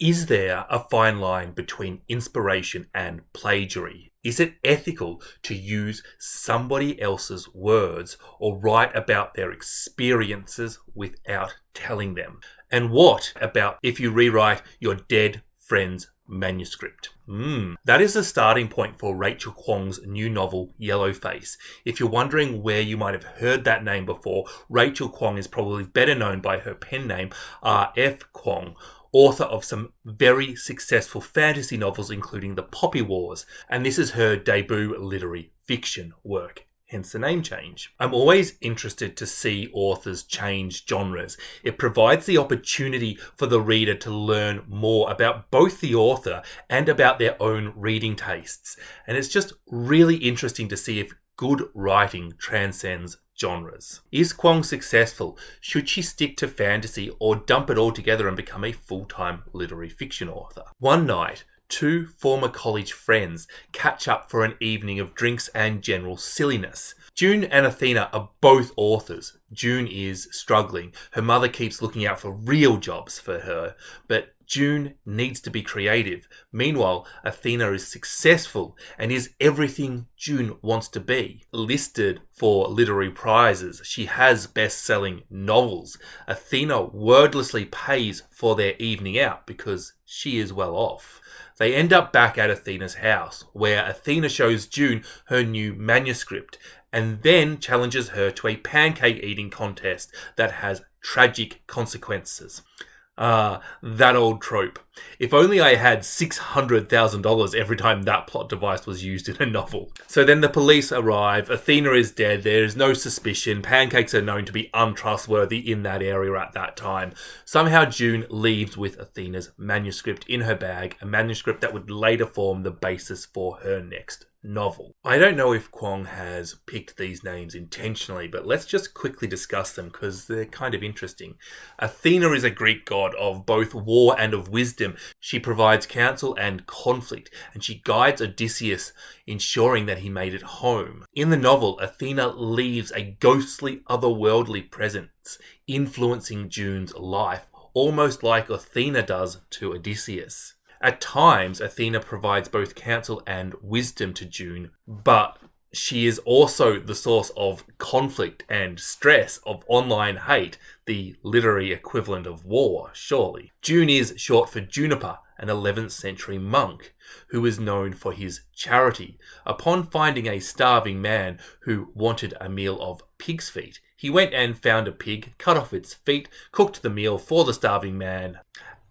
Is there a fine line between inspiration and plagiarism? Is it ethical to use somebody else's words or write about their experiences without telling them? And what about if you rewrite your dead friend's manuscript? That is the starting point for Rachel Kuang's new novel, Yellowface. If you're wondering where you might have heard that name before, Rachel Kuang is probably better known by her pen name, RF Kuang, author of some very successful fantasy novels, including The Poppy Wars, and this is her debut literary fiction work. Hence the name change. I'm always interested to see authors change genres. It provides the opportunity for the reader to learn more about both the author and about their own reading tastes. And it's just really interesting to see if good writing transcends genres. Is Kuang successful? Should she stick to fantasy or dump it all together and become a full-time literary fiction author? One night, two former college friends catch up for an evening of drinks and general silliness. June and Athena are both authors. June is struggling. Her mother keeps looking out for real jobs for her, but June needs to be creative. Meanwhile, Athena is successful and is everything June wants to be. Listed for literary prizes, she has best-selling novels. Athena wordlessly pays for their evening out because she is well off. They end up back at Athena's house, where Athena shows June her new manuscript and then challenges her to a pancake eating contest that has tragic consequences. That old trope. If only I had $600,000 every time that plot device was used in a novel. So then the police arrive, Athena is dead, there is no suspicion, pancakes are known to be untrustworthy in that area at that time. Somehow June leaves with Athena's manuscript in her bag, a manuscript that would later form the basis for her next novel. I don't know if Kuang has picked these names intentionally, but let's just quickly discuss them because they're kind of interesting. Athena is a Greek god of both war and of wisdom. She provides counsel and conflict, and she guides Odysseus, ensuring that he made it home. In the novel, Athena leaves a ghostly, otherworldly presence, influencing June's life, almost like Athena does to Odysseus. At times, Athena provides both counsel and wisdom to June, but she is also the source of conflict and stress, of online hate, the literary equivalent of war, surely. June is short for Juniper, an 11th century monk who is known for his charity. Upon finding a starving man who wanted a meal of pig's feet, he went and found a pig, cut off its feet, cooked the meal for the starving man.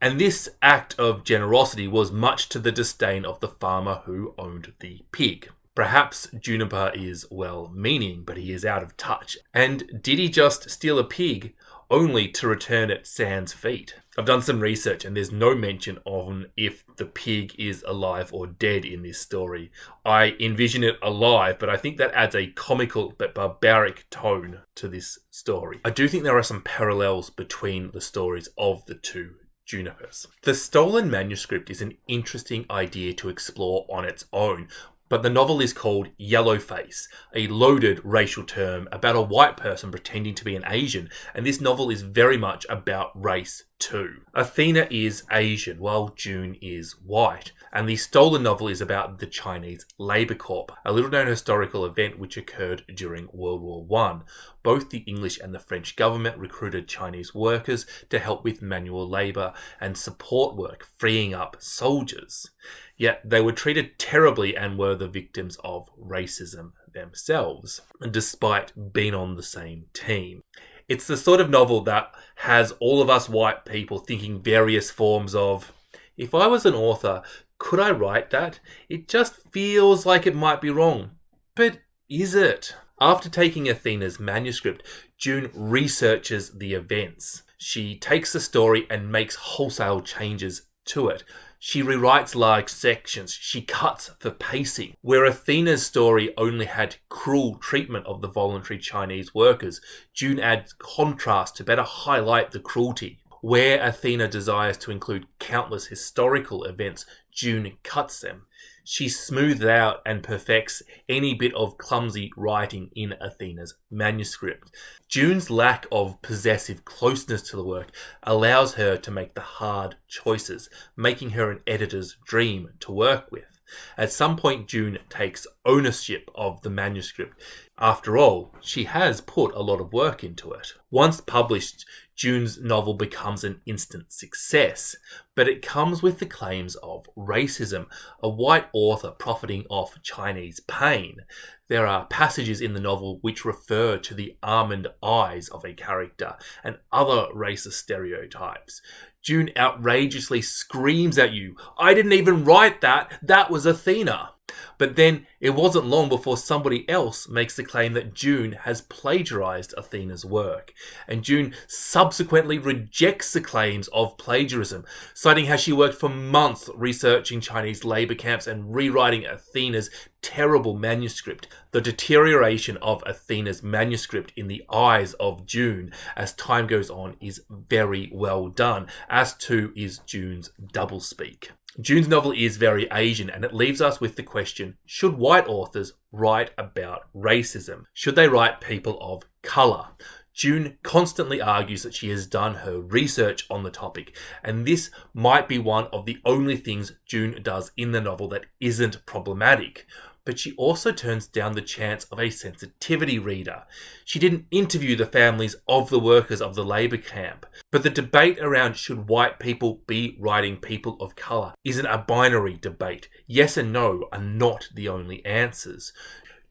And this act of generosity was much to the disdain of the farmer who owned the pig. Perhaps Juniper is well-meaning, but he is out of touch. And did he just steal a pig only to return it sans feet? I've done some research and there's no mention on if the pig is alive or dead in this story. I envision it alive, but I think that adds a comical but barbaric tone to this story. I do think there are some parallels between the stories of the two Junipers. The stolen manuscript is an interesting idea to explore on its own, but the novel is called Yellowface, a loaded racial term about a white person pretending to be an Asian, and this novel is very much about race too. Athena is Asian, while June is white, and the stolen novel is about the Chinese Labour Corps, a little-known historical event which occurred during World War I. Both the English and the French government recruited Chinese workers to help with manual labour and support work, freeing up soldiers. Yet they were treated terribly and were the victims of racism themselves, despite being on the same team. It's the sort of novel that has all of us white people thinking various forms of, if I was an author, could I write that? It just feels like it might be wrong. But is it? After taking Athena's manuscript, June researches the events. She takes the story and makes wholesale changes to it. She rewrites large sections. She cuts for pacing. Where Athena's story only had cruel treatment of the voluntary Chinese workers, June adds contrast to better highlight the cruelty. Where Athena desires to include countless historical events, June cuts them. She smooths out and perfects any bit of clumsy writing in Athena's manuscript. June's lack of possessive closeness to the work allows her to make the hard choices, making her an editor's dream to work with. At some point, June takes ownership of the manuscript. After all, she has put a lot of work into it. Once published, June's novel becomes an instant success, but it comes with the claims of racism, a white author profiting off Chinese pain. There are passages in the novel which refer to the almond eyes of a character and other racist stereotypes. June outrageously screams at you, "I didn't even write that, that was Athena." But then it wasn't long before somebody else makes the claim that June has plagiarized Athena's work. And June subsequently rejects the claims of plagiarism, citing how she worked for months researching Chinese labor camps and rewriting Athena's terrible manuscript. The deterioration of Athena's manuscript in the eyes of June as time goes on is very well done, as too is June's doublespeak. June's novel is very Asian, and it leaves us with the question, should white authors write about racism? Should they write people of colour? June constantly argues that she has done her research on the topic, and this might be one of the only things June does in the novel that isn't problematic. But she also turns down the chance of a sensitivity reader. She didn't interview the families of the workers of the labour camp. But the debate around should white people be writing people of colour isn't a binary debate. Yes and no are not the only answers.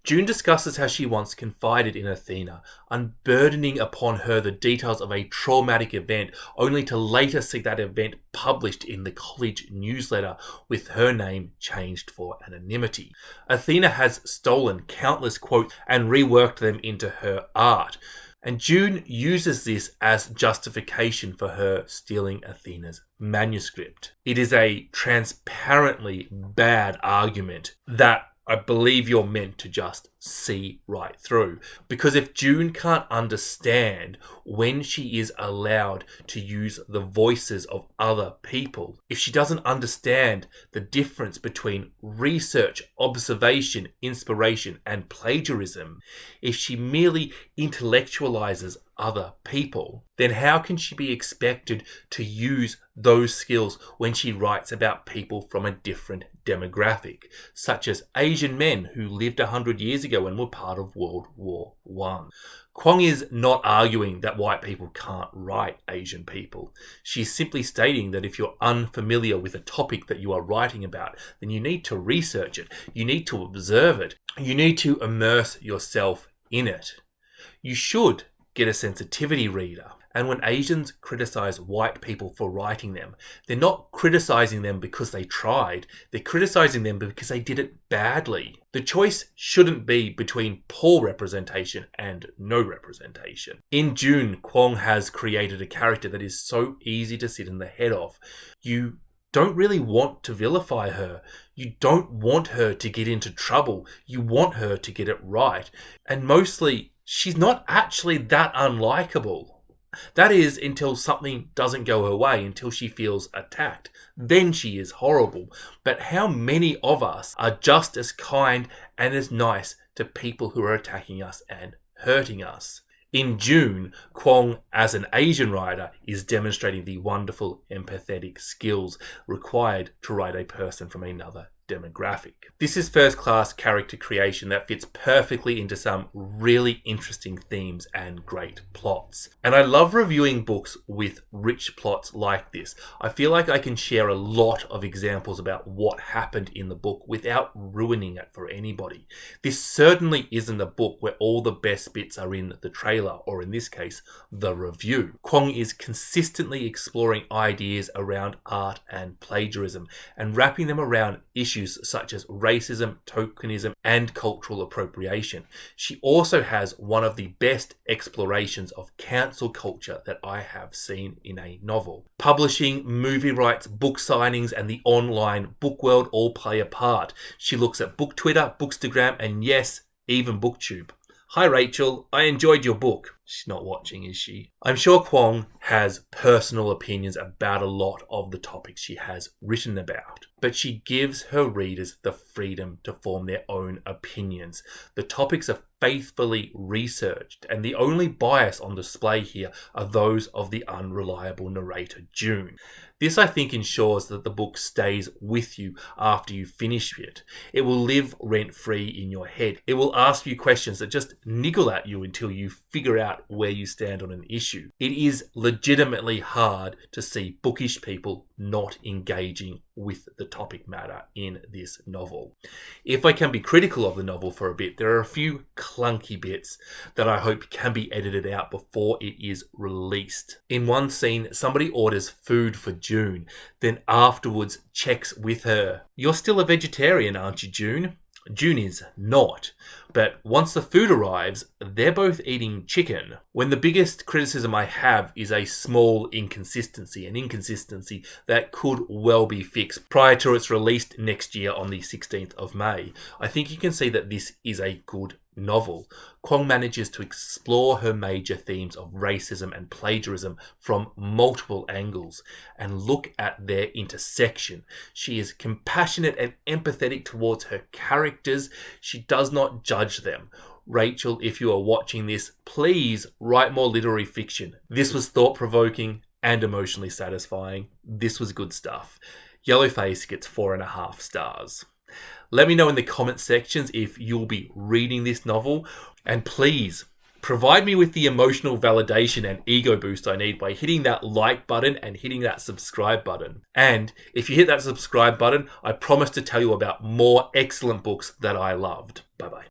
June discusses how she once confided in Athena, unburdening upon her the details of a traumatic event, only to later see that event published in the college newsletter with her name changed for anonymity. Athena has stolen countless quotes and reworked them into her art. And June uses this as justification for her stealing Athena's manuscript. It is a transparently bad argument that I believe you're meant to just see right through. Because if June can't understand when she is allowed to use the voices of other people, if she doesn't understand the difference between research, observation, inspiration, and plagiarism, if she merely intellectualizes other people, then how can she be expected to use those skills when she writes about people from a different demographic, such as Asian men who lived 100 years ago and were part of World War I? Kuang is not arguing that white people can't write Asian people. She's simply stating that if you're unfamiliar with a topic that you are writing about, then you need to research it, you need to observe it, you need to immerse yourself in it. You should get a sensitivity reader. And when Asians criticize white people for writing them, they're not criticizing them because they tried, they're criticizing them because they did it badly. The choice shouldn't be between poor representation and no representation. In June, Kuang has created a character that is so easy to sit in the head of. You don't really want to vilify her. You don't want her to get into trouble. You want her to get it right. And mostly, she's not actually that unlikable. That is, until something doesn't go her way, until she feels attacked. Then she is horrible. But how many of us are just as kind and as nice to people who are attacking us and hurting us? In June, Kuang, as an Asian writer, is demonstrating the wonderful empathetic skills required to write a person from another demographic. This is first-class character creation that fits perfectly into some really interesting themes and great plots. And I love reviewing books with rich plots like this. I feel like I can share a lot of examples about what happened in the book without ruining it for anybody. This certainly isn't a book where all the best bits are in the trailer, or in this case, the review. Kuang is consistently exploring ideas around art and plagiarism and wrapping them around issues such as racism, tokenism, and cultural appropriation. She also has one of the best explorations of cancel culture that I have seen in a novel. Publishing, movie rights, book signings, and the online book world all play a part. She looks at book Twitter, Bookstagram, and yes, even booktube. Hi Rachel, I enjoyed your book. She's not watching, is she? I'm sure Kuang has personal opinions about a lot of the topics she has written about, but she gives her readers the freedom to form their own opinions. The topics are faithfully researched, and the only bias on display here are those of the unreliable narrator June. This, I think, ensures that the book stays with you after you finish it. It will live rent-free in your head. It will ask you questions that just niggle at you until you figure out where you stand on an issue. It is legitimately hard to see bookish people not engaging with the topic matter in this novel. If I can be critical of the novel for a bit, there are a few clunky bits that I hope can be edited out before it is released. In one scene, somebody orders food for June, then afterwards checks with her. "You're still a vegetarian, aren't you, June?" June is not, but once the food arrives, they're both eating chicken. When the biggest criticism I have is a small inconsistency, an inconsistency that could well be fixed prior to its release next year on the 16th of May. I think you can see that this is a good novel. Kuang manages to explore her major themes of racism and plagiarism from multiple angles and look at their intersection. She is compassionate and empathetic towards her characters. She does not judge them. Rachel, if you are watching this, please write more literary fiction. This was thought-provoking and emotionally satisfying. This was good stuff. Yellowface gets 4.5 stars. Let me know in the comment sections if you'll be reading this novel, and please provide me with the emotional validation and ego boost I need by hitting that like button and hitting that subscribe button. And if you hit that subscribe button, I promise to tell you about more excellent books that I loved. Bye bye.